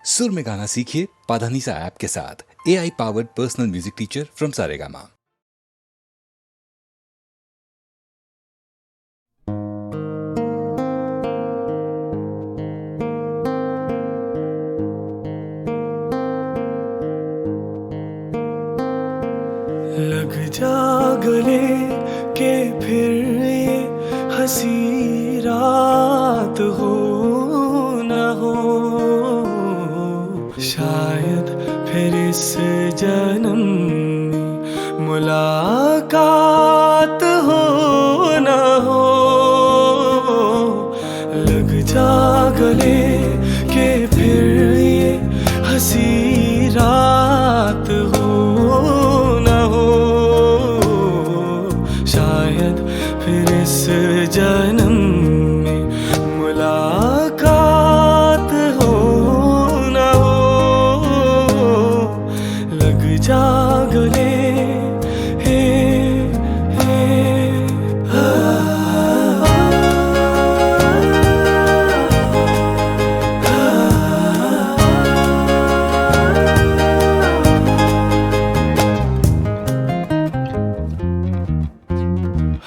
सुर में गाना सीखिए पाधानीसा ऐप के साथ। AI powered personal music teacher from Saregama. लग जा गले के फिर ये हंसी रात हो न हो, शायद फिर इस जन्म में मुलाकात हो न हो। लग जा गले के फिर ये हंसी रात हो न हो, शायद फिर इस जन्म में मुलाकात हो न हो। लग जा गले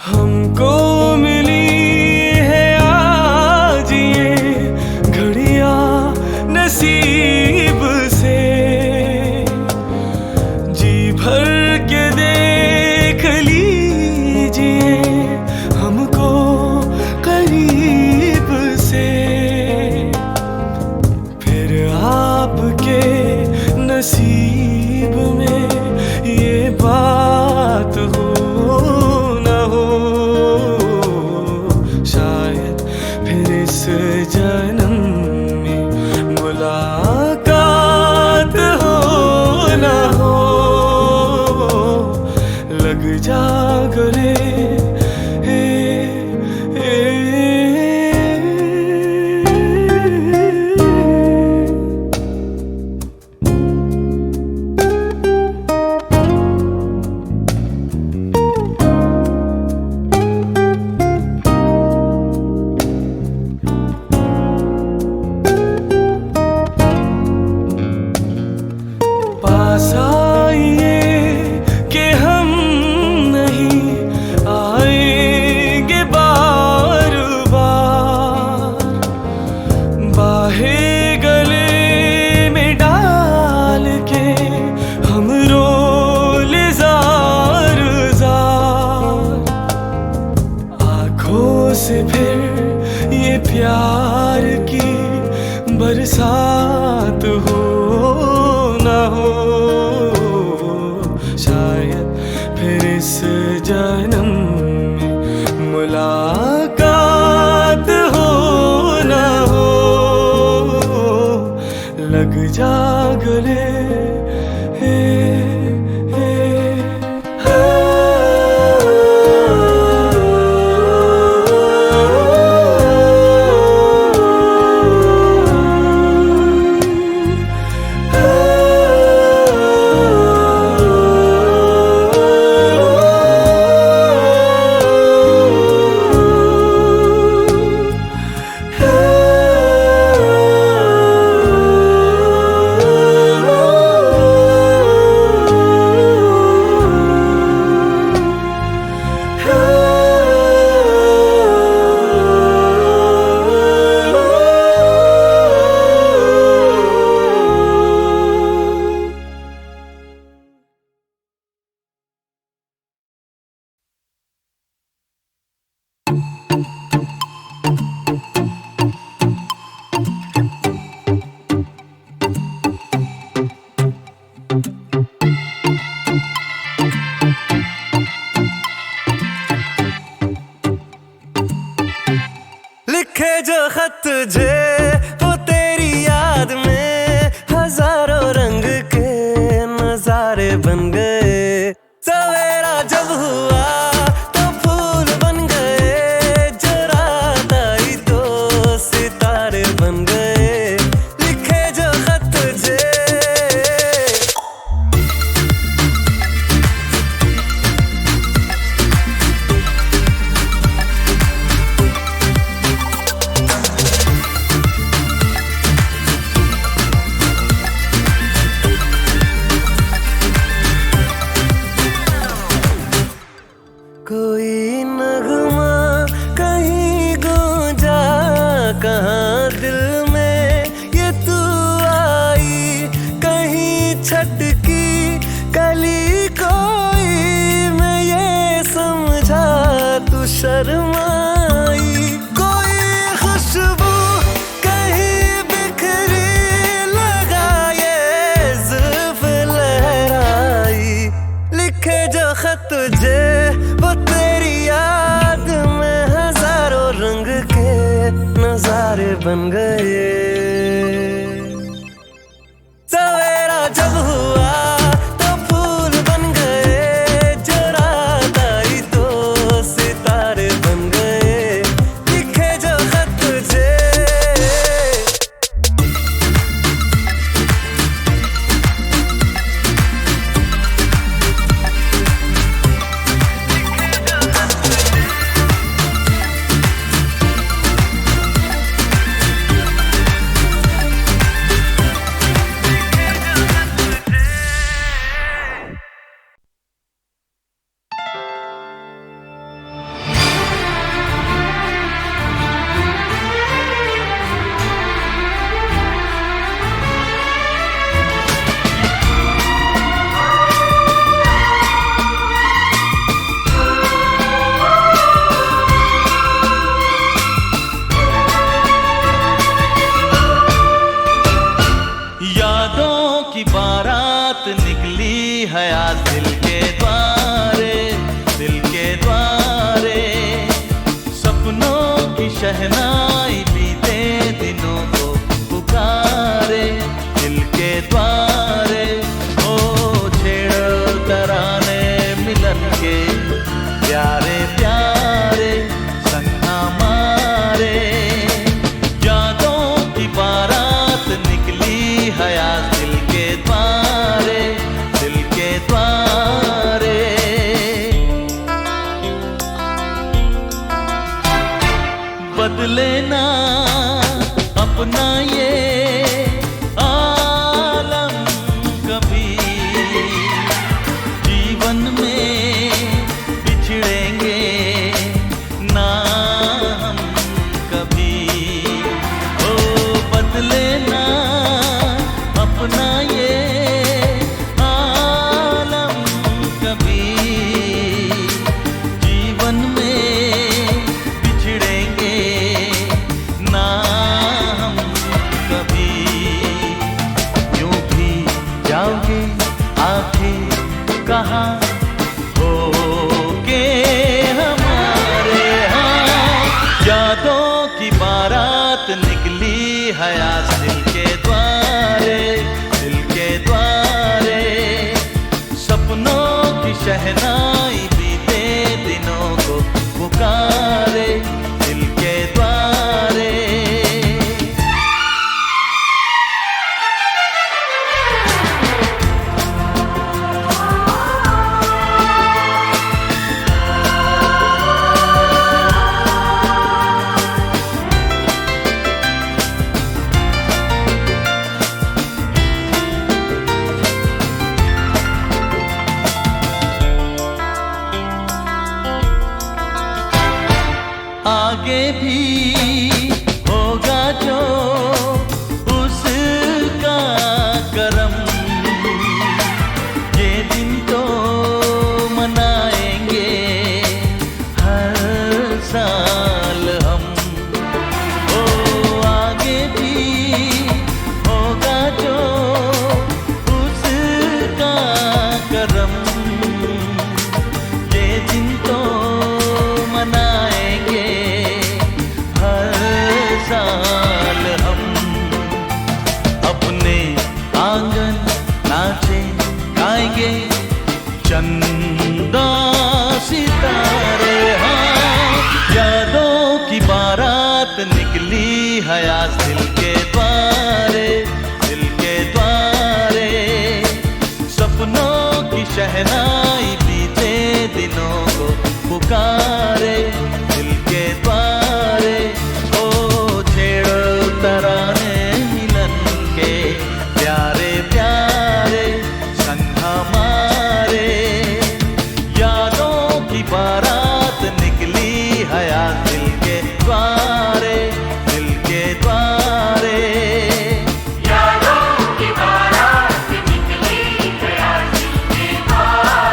हमको मिली है आज ये घड़ियां नसीब से, जी भर के देख लीजिए हमको करीब से। फिर आपके नसीब में ये बात हो न हो, शायद फिर इस जन्म में मुलाकात हो न हो। लग जा गले पास आइए कि हम नहीं आएंगे बार बार, बाहें गले में डाल के हम रोले जार जार। आँखों से फिर ये प्यार की बरसात हो न हो, शायद फिर इस जन्म में मुलाकात हो न हो। लग जा गले तुझे, वो तेरी याद में हजारों रंग के नजारे बन गए। सवेरा जब हुआ तो फूल बन गए, जो रात आई तो सितारे बन गए, लिखे जो खत तुझे। यादों की बारात निकली है आज दिल के द्वारे, दिल के द्वारे। सपनों की शहनाई बीते दिनों को पुकारे, दिल के द्वारे। ओ छेड़ो तराने मिलन के प्यारे प्यारे, संग हमारे। यादों की बारात निकली है आज दिल के द्वारे, दिल के द्वारे। बदले ना अपना ये आलम कभी, जीवन में बिछड़ेंगे ना हम कभी। ओ बदले ना अपना ये आलम कभी, जीवन में बिछड़ेंगे ना हम कभी। यूं भी जाओगे आखिर कहाँ होगे हमारे। हाँ, यादों की बारात निकली है आज दिल के द्वारे, दिल के द्वारे। सपनों की शहनाई बीते दिनों को पुकारे, दिल के द्वारे। आगे भी होगा जो उसका करम, ये दिन तो मनाएंगे हर साल हम। ओ आगे भी होगा जो उसका करम, ये दिन तो मनाएंगे हर साल हम। अपने आंगन नाचे गाएंगे चंदा सितारे। हाँ, यादों की बारात निकली है आज दिल के द्वारे, दिल के द्वारे। सपनों की शहनाई बीते दिनों को पुकारे, दिल के द्वारे। ओ छेड़ो तराने मिलन के प्यारे प्यारे, संग हमारे। यादों की बारात निकली है आज दिल के द्वारे, दिल के द्वारे। यादों की बारात निकली है आज दिल के द्वारे।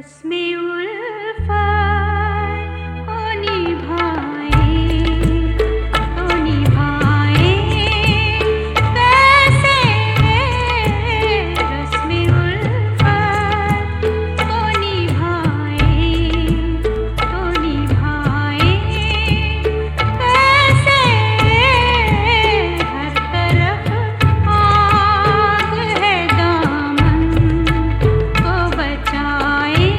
रस्मे उल्फत को निभाए कैसे रस्मे उल्फत को निभाए कैसे हर तरफ आग है दामन को बचाए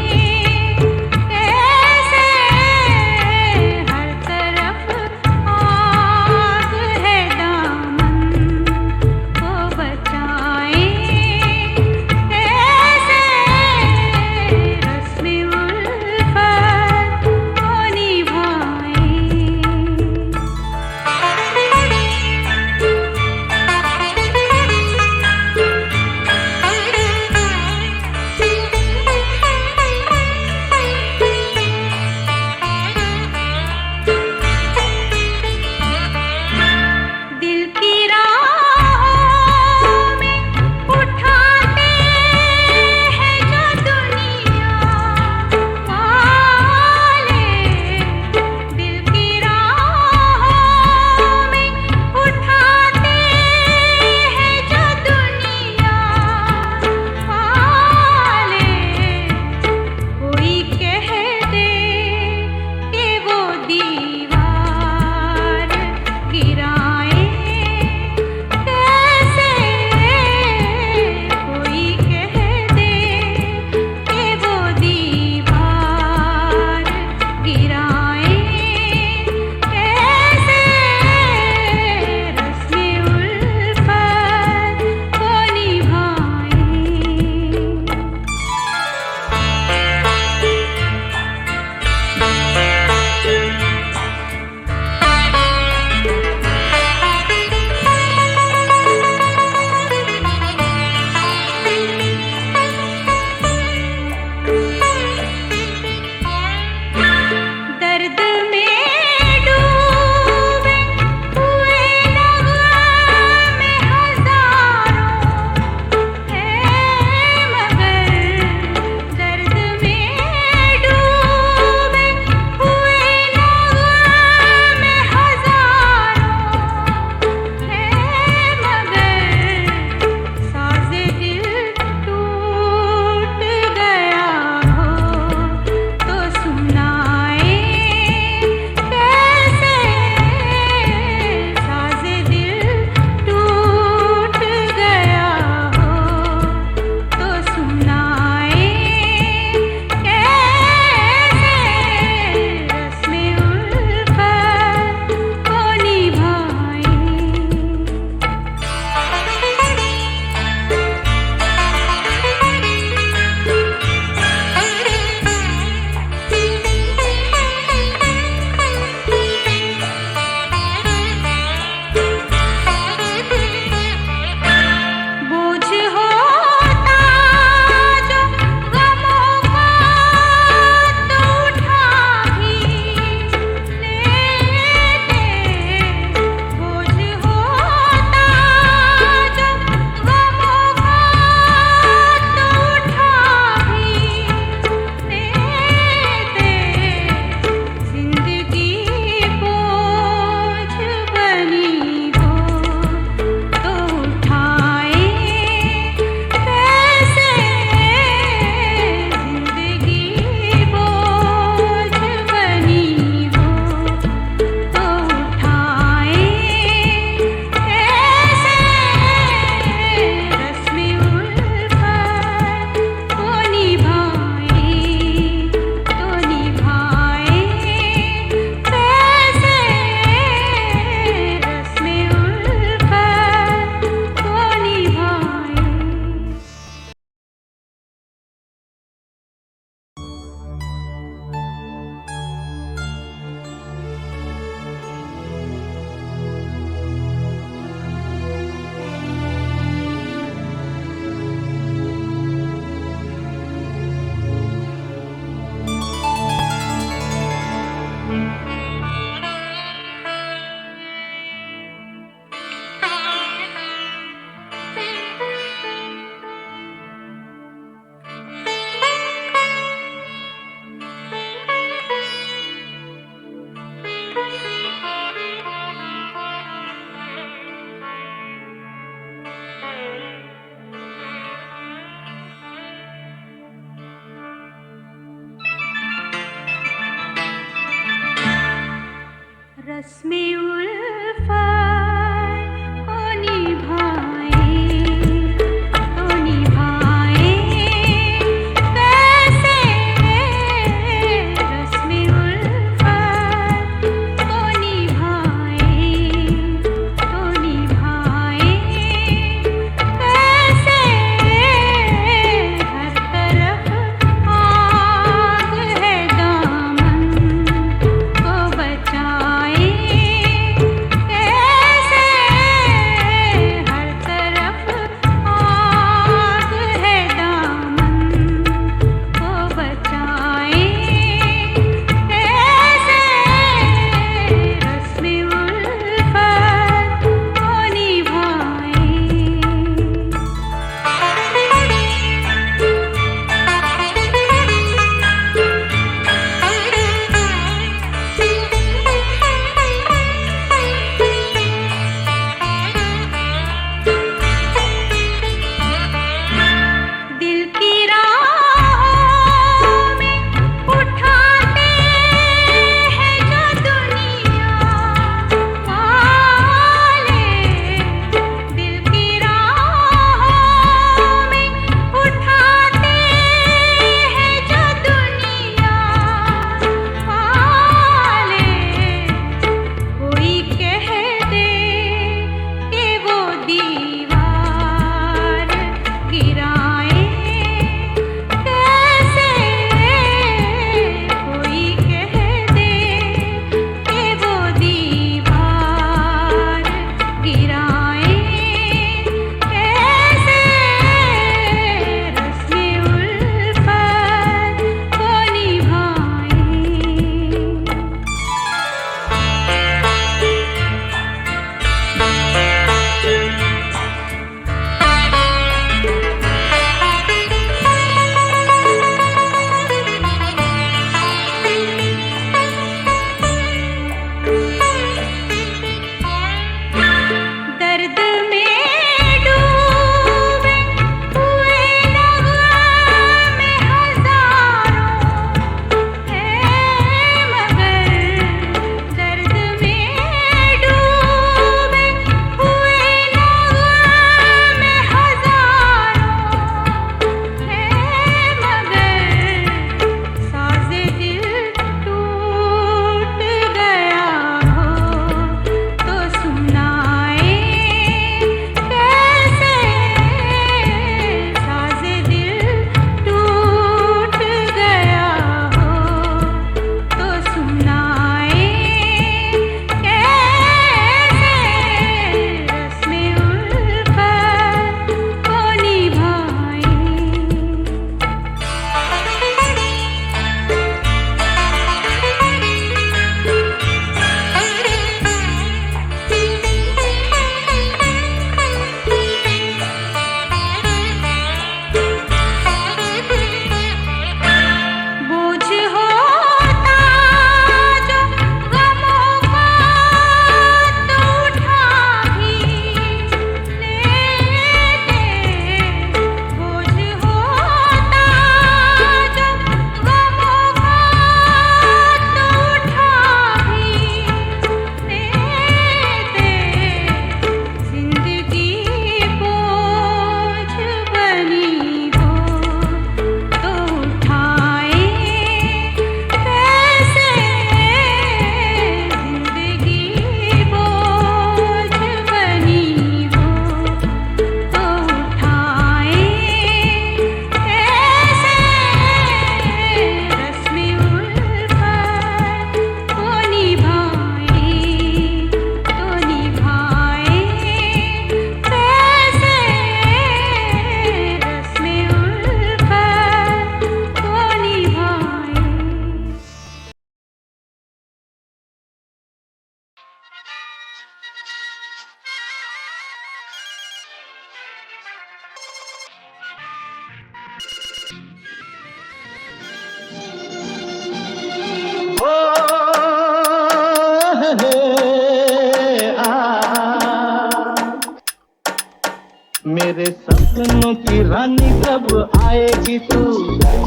की रानी कब आएगी तू,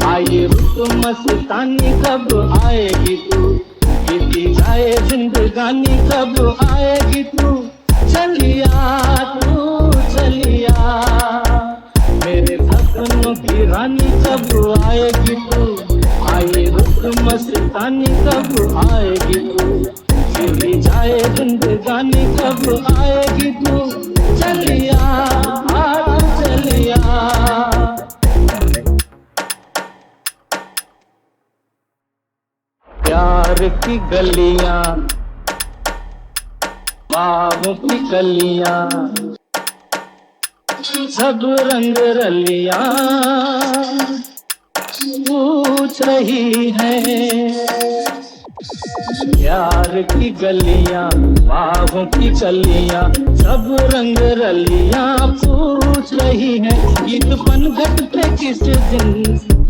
आए रुत मस्तानी कब आएगी तू, बीती जाए जिंदगानी कब आएगी तू, चलिया तू चलिया, मेरे सपनों की रानी कब आएगी तू, आए रुत मस्तानी कब आएगी तू, चली जाए जिंदगानी कब आएगी तू, चलिया चलिया। प्यार की गलियां बाहों की कलियां सब रंग रलियां पूछ रही है, प्यार की गलियां बाहों की कलियां सब रंग रलियां पूछ रही है, गीत पनघट पे किस दिन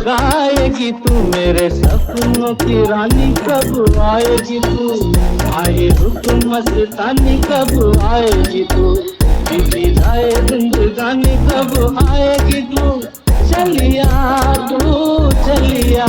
गाएगी तू, मेरे सपनों की रानी कब आएगी तू, आए रुत मस्तानी कब आएगी तू, बीती जाए जिंदगानी कब आएगी तू, चलिया तू चलिया।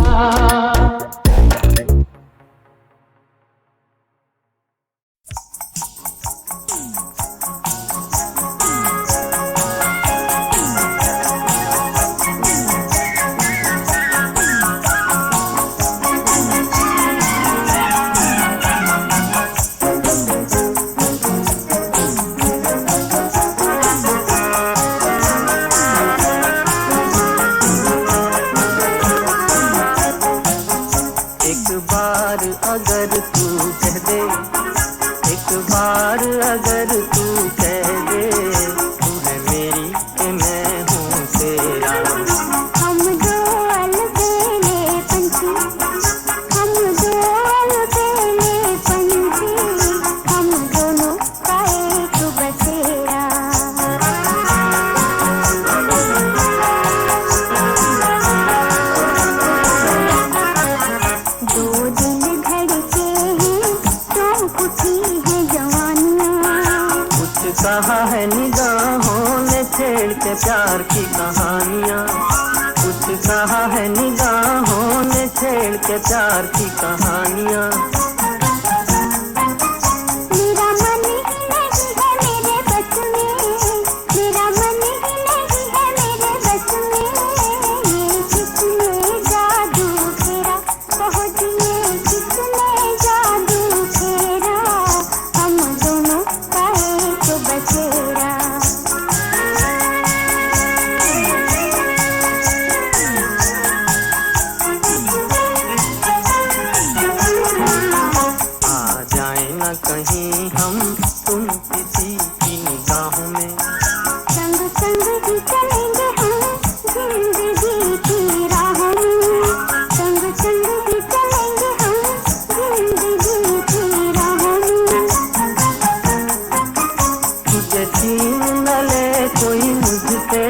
कहा है निगाहों ने छेड़ के प्यार की कहानियाँ, कुछ कहा है निगाहों ने छेड़ के प्यार की कहानियाँ, मेरा मन ही नहीं है मेरे बस में, मेरा मन ही नहीं है मेरे बस में, ये किसने जादू फेरा, कहो दिए किसने जादू फेरा, हम दोनों का एक बसेरा। आ जाए न कहीं हम तुम किसी की निगाहों में, संग संग ही चलेंगे हम जिंदगी की राहों में, संग संग ही चलेंगे हम जिंदगी की राहों में। तुझे छीन न ले कोई मुझसे,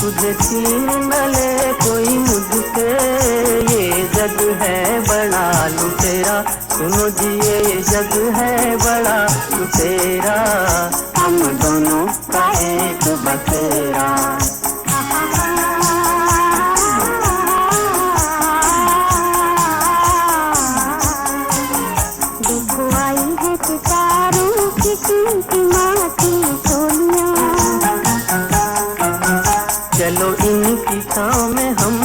तुझे छीन न ले कोई मुझसे, ये जग है बड़ा लुटेरा, सुनो जी ये जग है बड़ा लुटेरा, हम दोनों का एक बसेरा। देखो आई है सितारों की टिमटिमाती चोलियां, चलो इनकी छाँव में हम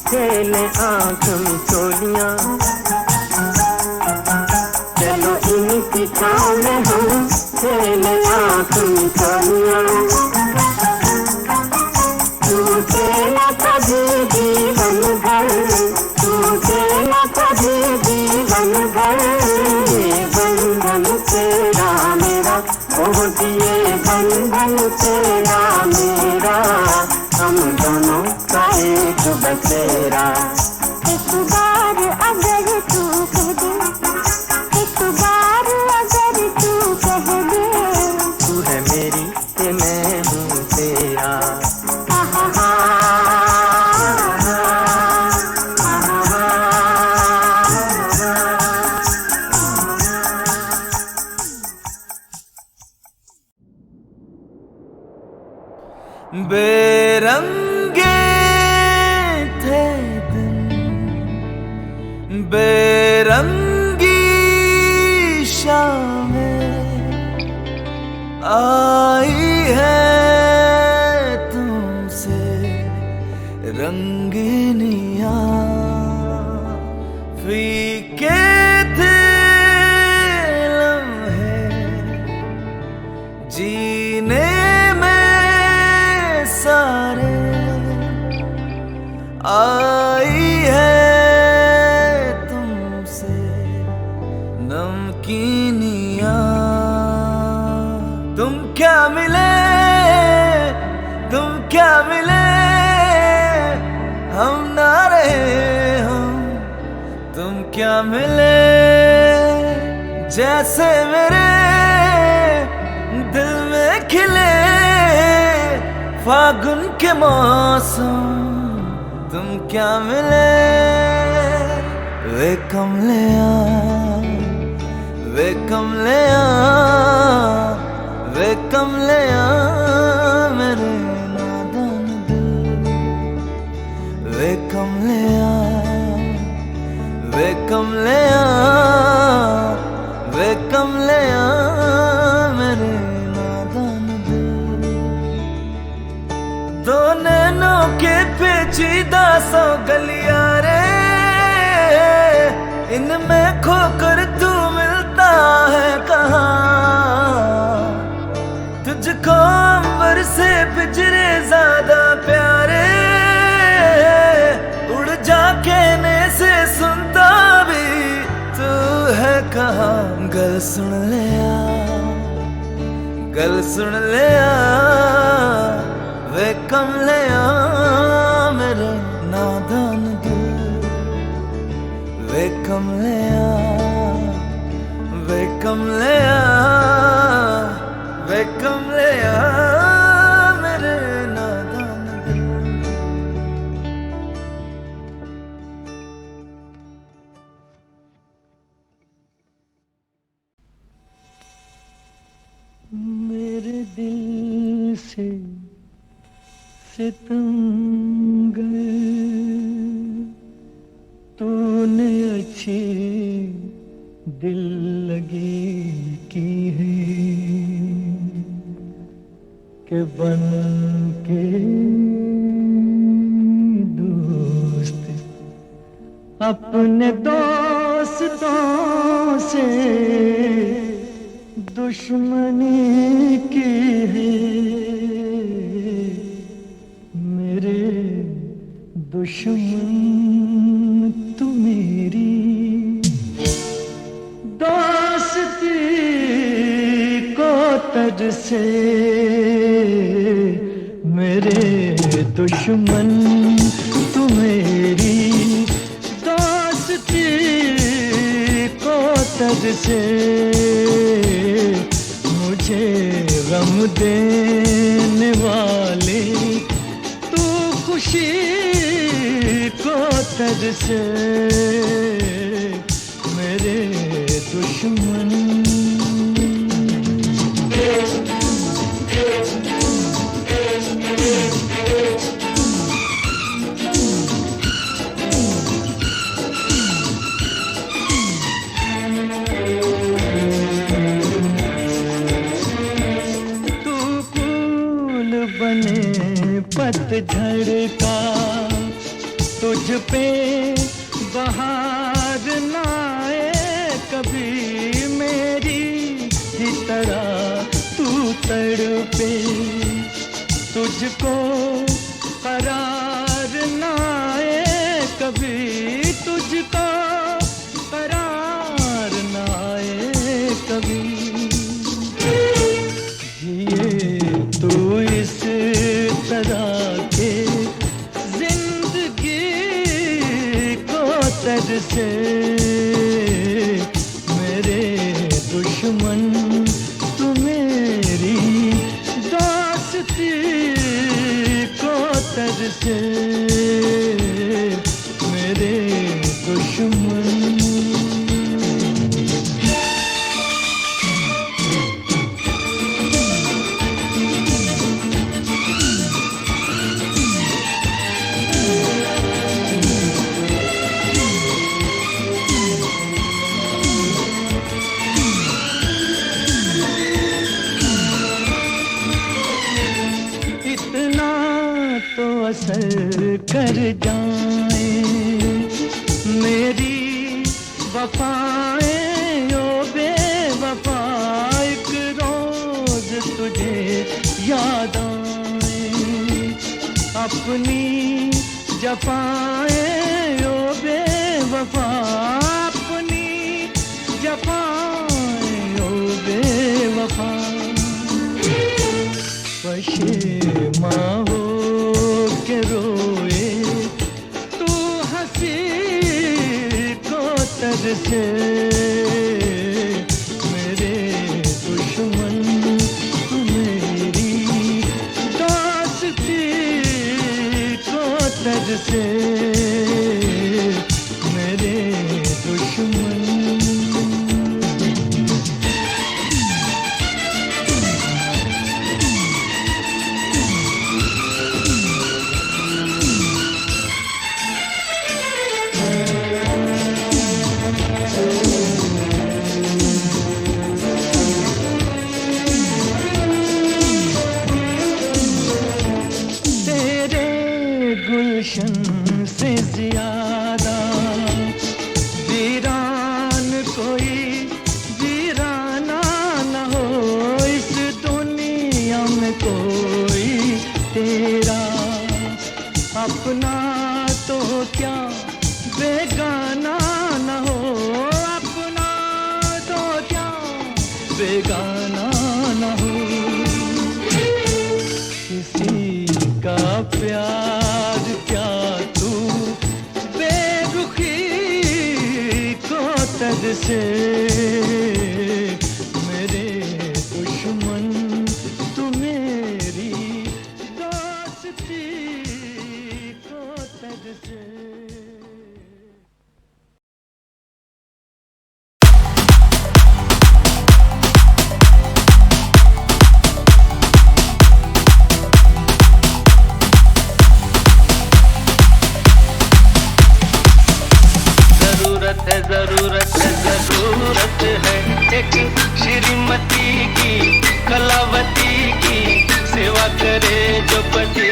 खेलें आँख मिचोलियाँ, चलो इनकी छाँव में हम खेलें आँख मिचोलियाँ, टूटे न कभी जीवन भर, टूटे न कभी जीवन भर, ये बंधन तेरा मेरा, ओह दिए बंधन तेरा मेरा, हम दोनों का एक बसेरा। एक बार अगर तू कह दे, एक बार अगर तू कह दे, तू है मेरी ते मैं हूँ तेरा। बेरंग बेरंगी शामें आई है तुमसे रंगीनिया, फीके थे लम्हे जीने में सारे, आई है तुमसे नमकीनिया। तुम क्या मिले, तुम क्या मिले, हम ना रहे हम, तुम क्या मिले, जैसे मेरे दिल में खिले फागुन के मौसम, तुम क्या मिले। वे कमलिया, वे कमलिया, वे कमलिया मेरे नादान दिल, वे कमलिया, वे कमलिया, वे कमलिया मेरे नादान दिल। दो नैनों के पेचीदा सौ गलियारे, इनमें खोकर तू मिलता है कहाँ। तुझको अंबर से पिंजरे ज्यादा प्यारे, उड़ जा कहने से सुनता भी तू है कहाँ। गल सुन लिया, गल सुन लिया, वे कमलिया मेरे नादान दिल, वे कमलिया, वे कमलिया, वे कमलिया मेरे नादान दिल। मेरे दिल से सितमगर तूने अच्छी दिल लगी की है, के बन के दोस्त अपने दोस्तों से दुश्मनी की है। मेरे दुश्मन तू मेरी दोस्ती को तज से, मेरे दुश्मन तू मेरी दोस्ती को तज से। मुझे गम देने वाले तू खुशी को तज से, मेरे दुश्मन। तू फूल बने पतझड़ का, तुझ पे बहार ना आए कभी मेरी ही तरह तू तड़पे। तुझको करार ना आए कभी, तुझको करार ना आए कभी। जिए तू इस तरह के जिंदगी को तज से, मेरे दुश्मन तू मेरी दोस्ती को तज से, मेरे दुश्मन। कर जाए मेरी वफाएं ओ बेवफा, एक रोज तुझे याद आए अपनी जफाएं ओ बेवफा, अपनी जफाएं ओ बेवफा। पशेमा हो के रोए तू हंसी को तरसे, मेरे दुश्मन तू मेरी दोस्ती को तरसे, मेरे दुश्मन। गुलशन से ज्यादा वीरान कोई वीराना न हो, इस दुनिया में कोई तेरा अपना तो क्या बेगाना न हो, अपना तो क्या बेगाना न हो। किसी का प्यार क्या तू बेरुखी को तरसे, मेरे दुश्मन तू मेरी दोस्ती को तरसे। जरूरत है एक श्रीमती की, कलावती की, सेवा करे जो पति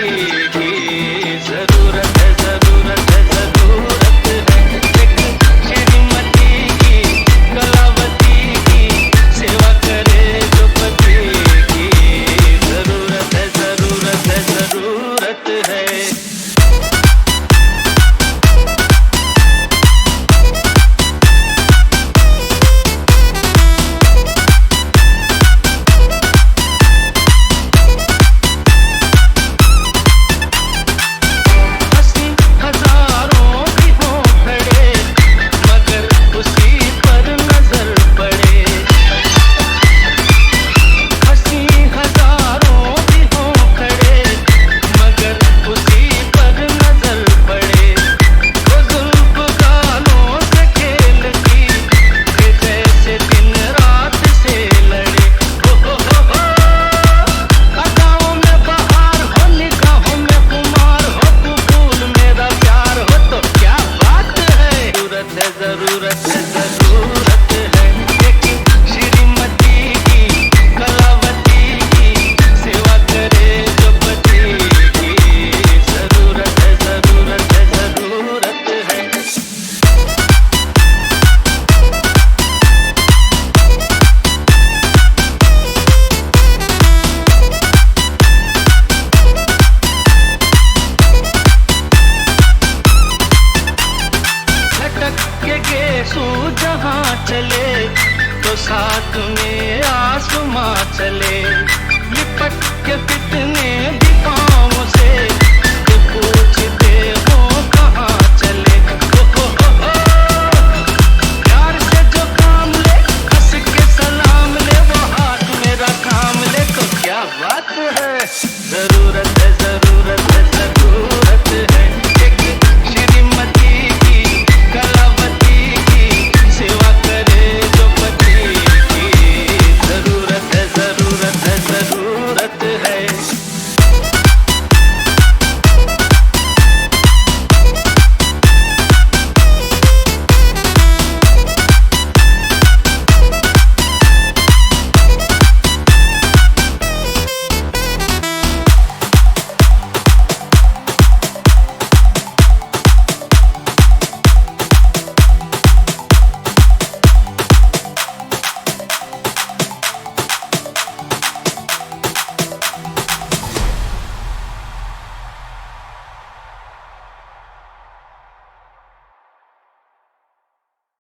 की। जरूरत है एक श्रीमती की, कलावती की, सेवा करे जो पति की। जरूरत है चले तो साथ में आसमां चले, लिपट